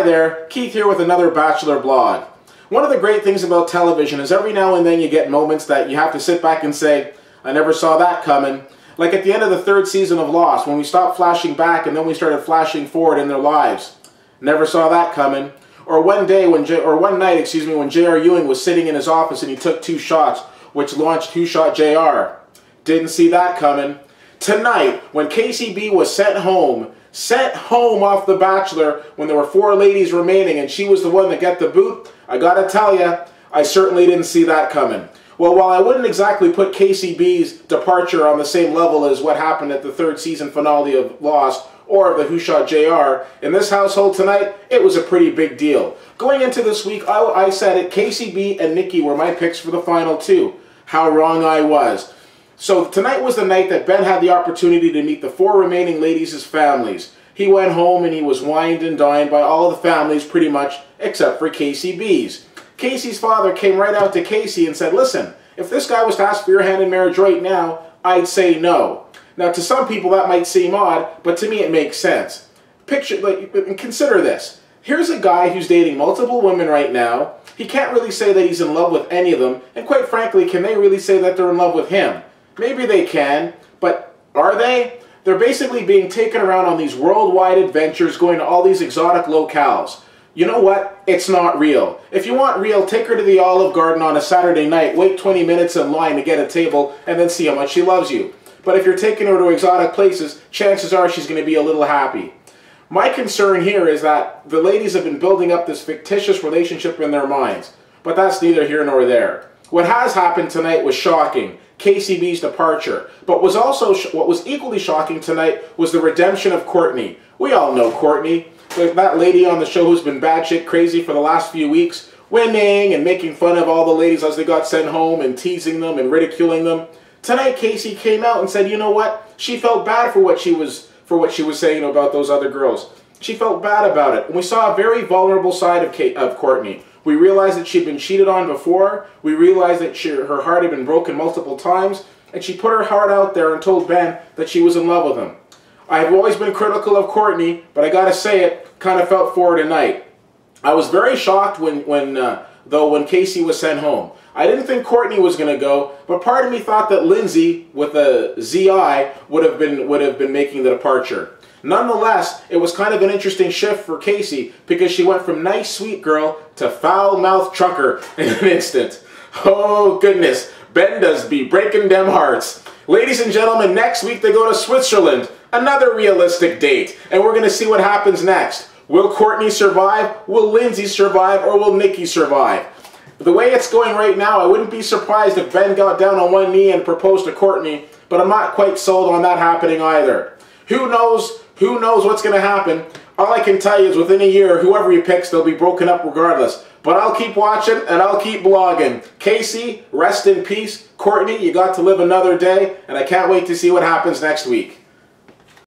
Hi there, Keith here with another Bachelor blog. One of the great things about television is every now and then you get moments that you have to sit back and say, I never saw that coming. Like at the end of the third season of Lost, when we stopped flashing back and then we started flashing forward in their lives. Never saw that coming. Or one night, when J.R. Ewing was sitting in his office and he took 2 shots, which launched Who Shot J.R. Didn't see that coming. Tonight, when KCB was sent home off The Bachelor when there were 4 ladies remaining and she was the one that got the boot, I gotta tell you, I certainly didn't see that coming. Well, while I wouldn't exactly put KCB's departure on the same level as what happened at the 3rd season finale of Lost or of the Who Shot JR, in this household tonight, it was a pretty big deal. Going into this week, I said it, KCB and Nikki were my picks for the final 2. How wrong I was. So tonight was the night that Ben had the opportunity to meet the 4 remaining ladies' families. He went home and he was wined and dined by all of the families pretty much, except for KCB's. Casey's father came right out to Casey and said, listen, if this guy was to ask for your hand in marriage right now, I'd say no. Now to some people that might seem odd, but to me it makes sense. Consider this. Here's a guy who's dating multiple women right now. He can't really say that he's in love with any of them, and quite frankly, can they really say that they're in love with him? Maybe they can, but are they? They're basically being taken around on these worldwide adventures, going to all these exotic locales. You know what? It's not real. If you want real, take her to the Olive Garden on a Saturday night, wait 20 minutes in line to get a table, and then see how much she loves you. But if you're taking her to exotic places, chances are she's going to be a little happy. My concern here is that the ladies have been building up this fictitious relationship in their minds, but that's neither here nor there. What has happened tonight was shocking. KCB's departure. But what was equally shocking tonight was the redemption of Courtney. We all know Courtney, that lady on the show who's been batshit crazy for the last few weeks, winning and making fun of all the ladies as they got sent home and teasing them and ridiculing them. Tonight Casey came out and said, you know what? She felt bad for what she was saying about those other girls. She felt bad about it. And we saw a very vulnerable side of Courtney. We realized that she'd been cheated on before. We realized that her heart had been broken multiple times. And she put her heart out there and told Ben that she was in love with him. I've always been critical of Courtney, but I gotta say it, kind of felt for her tonight. I was very shocked when Casey was sent home. I didn't think Courtney was gonna go, but part of me thought that Lindsay, with a Z-I, would have been making the departure. Nonetheless, it was kind of an interesting shift for Casey because she went from nice, sweet girl to foul-mouthed trucker in an instant. Oh, goodness. Ben does be breaking them hearts. Ladies and gentlemen, next week they go to Switzerland. Another realistic date. And we're going to see what happens next. Will Courtney survive? Will Lindsay survive? Or will Nikki survive? The way it's going right now, I wouldn't be surprised if Ben got down on one knee and proposed to Courtney, but I'm not quite sold on that happening either. Who knows? Who knows what's going to happen? All I can tell you is within a year, whoever he picks, they'll be broken up regardless. But I'll keep watching and I'll keep blogging. Casey, rest in peace. Courtney, you got to live another day, and I can't wait to see what happens next week.